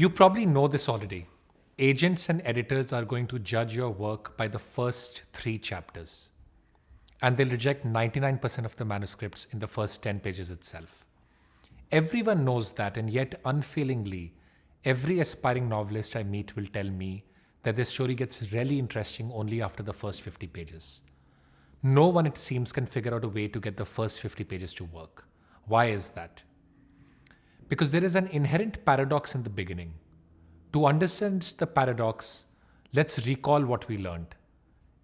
You probably know this already. Agents and editors are going to judge your work by the first 3 chapters, and they'll reject 99% of the manuscripts in the first 10 pages itself. Everyone knows that, and yet, unfailingly, every aspiring novelist I meet will tell me that their story gets really interesting only after the first 50 pages. No one, it seems, can figure out a way to get the first 50 pages to work. Why is that? Because there is an inherent paradox in the beginning. To understand the paradox, let's recall what we learned.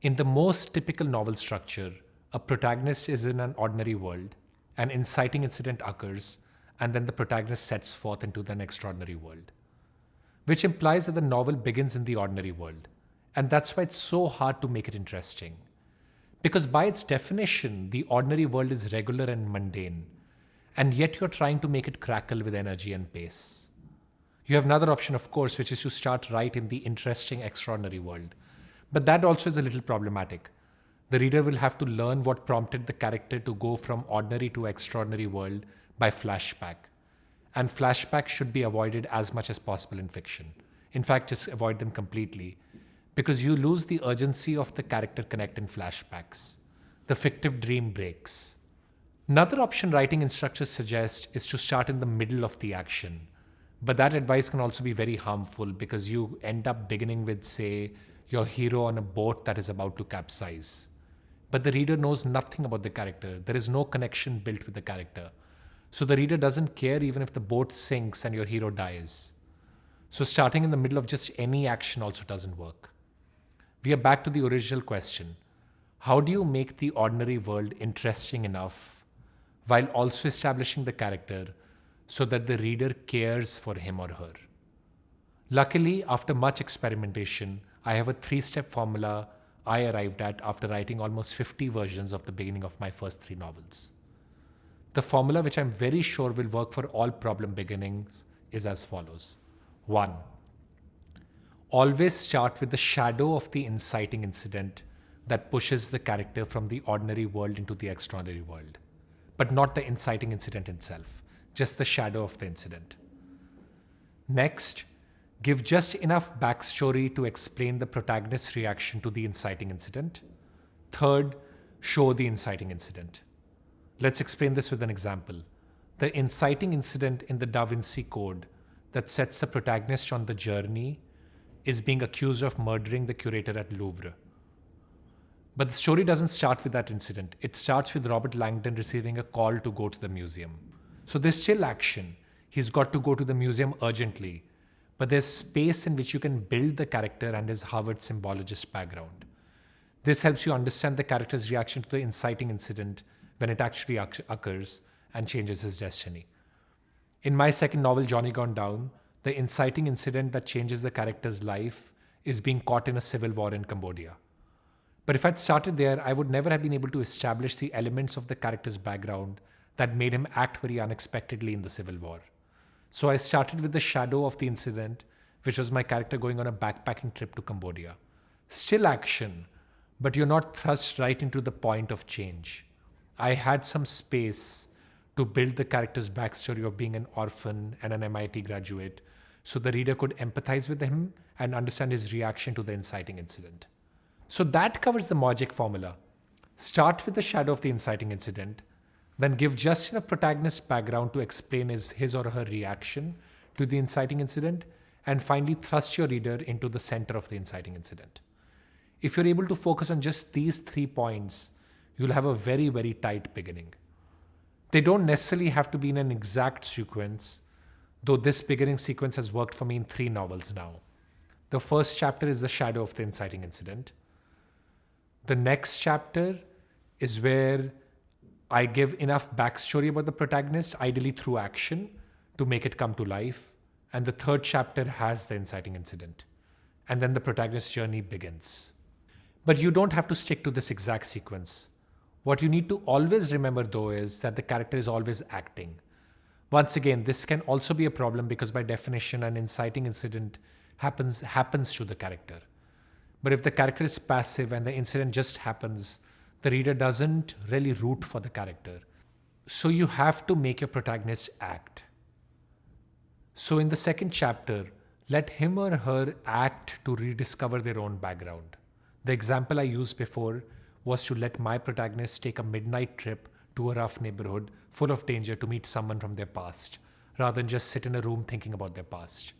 In the most typical novel structure, a protagonist is in an ordinary world, an inciting incident occurs, and then the protagonist sets forth into an extraordinary world. Which implies that the novel begins in the ordinary world. And that's why it's so hard to make it interesting. Because by its definition, the ordinary world is regular and mundane, and yet you're trying to make it crackle with energy and pace. You have another option, of course, which is to start right in the interesting, extraordinary world. But that also is a little problematic. The reader will have to learn what prompted the character to go from ordinary to extraordinary world by flashback. And flashbacks should be avoided as much as possible in fiction. In fact, just avoid them completely, because you lose the urgency of the character connect in flashbacks. The fictive dream breaks. Another option writing instructors suggest is to start in the middle of the action. But that advice can also be very harmful because you end up beginning with, say, your hero on a boat that is about to capsize. But the reader knows nothing about the character. There is no connection built with the character. So the reader doesn't care even if the boat sinks and your hero dies. So starting in the middle of just any action also doesn't work. We are back to the original question. How do you make the ordinary world interesting enough while also establishing the character so that the reader cares for him or her? Luckily, after much experimentation, I have a 3-step formula I arrived at after writing almost 50 versions of the beginning of my first 3 novels. The formula, which I'm very sure will work for all problem beginnings, is as follows. 1. Always start with the shadow of the inciting incident that pushes the character from the ordinary world into the extraordinary world, but not the inciting incident itself, just the shadow of the incident. Next, give just enough backstory to explain the protagonist's reaction to the inciting incident. Third, show the inciting incident. Let's explain this with an example. The inciting incident in the Da Vinci Code that sets the protagonist on the journey is being accused of murdering the curator at Louvre. But the story doesn't start with that incident. It starts with Robert Langdon receiving a call to go to the museum. So there's still action. He's got to go to the museum urgently. But there's space in which you can build the character and his Harvard symbologist background. This helps you understand the character's reaction to the inciting incident when it actually occurs and changes his destiny. In my second novel, Johnny Gone Down, the inciting incident that changes the character's life is being caught in a civil war in Cambodia. But if I'd started there, I would never have been able to establish the elements of the character's background that made him act very unexpectedly in the civil war. So I started with the shadow of the incident, which was my character going on a backpacking trip to Cambodia. Still action, but you're not thrust right into the point of change. I had some space to build the character's backstory of being an orphan and an MIT graduate, so the reader could empathize with him and understand his reaction to the inciting incident. So that covers the Magic formula. Start with the shadow of the inciting incident, then give just enough protagonist background to explain his or her reaction to the inciting incident, and finally thrust your reader into the center of the inciting incident. If you're able to focus on just these 3 points, you'll have a very, very tight beginning. They don't necessarily have to be in an exact sequence, though this beginning sequence has worked for me in 3 novels now. The first chapter is the shadow of the inciting incident. The next chapter is where I give enough backstory about the protagonist, ideally through action, to make it come to life. And the third chapter has the inciting incident. And then the protagonist's journey begins. But you don't have to stick to this exact sequence. What you need to always remember, though, is that the character is always acting. Once again, this can also be a problem because by definition, an inciting incident happens to the character. But if the character is passive and the incident just happens, the reader doesn't really root for the character. So you have to make your protagonist act. So in the second chapter, Let him or her act to rediscover their own background. The example I used before was to let my protagonist take a midnight trip to a rough neighborhood full of danger to meet someone from their past, rather than just sit in a room thinking about their past.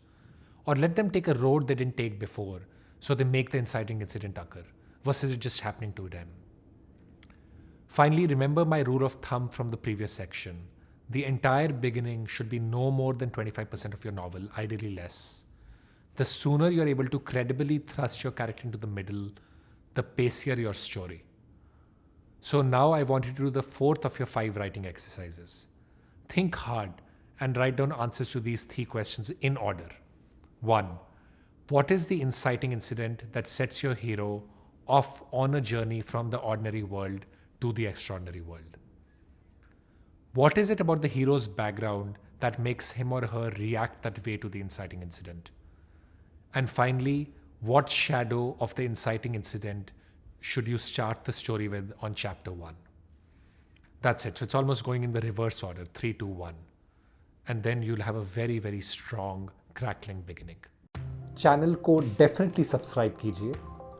Or let them take a road they didn't take before, so they make the inciting incident occur, versus it just happening to them. Finally, remember my rule of thumb from the previous section. The entire beginning should be no more than 25% of your novel, ideally less. The sooner you're able to credibly thrust your character into the middle, the pacier your story. So now I want you to do the fourth of your 5 writing exercises. Think hard and write down answers to these 3 questions in order. 1. What is the inciting incident that sets your hero off on a journey from the ordinary world to the extraordinary world? What is it about the hero's background that makes him or her react that way to the inciting incident? And finally, what shadow of the inciting incident should you start the story with on chapter 1? That's it. So it's almost going in the reverse order, 3, 2, 1. And then you'll have a very, very strong, crackling beginning. Channel को definitely subscribe कीजिए.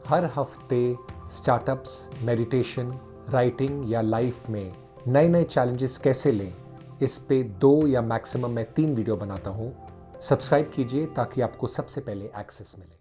हर हफ्ते startups, meditation, writing या life में नए नए challenges कैसे लें, इस पे 2 या मैक्सिमम मैं 3 वीडियो बनाता हूँ. सब्सक्राइब कीजिए ताकि आपको सबसे पहले एक्सेस मिले.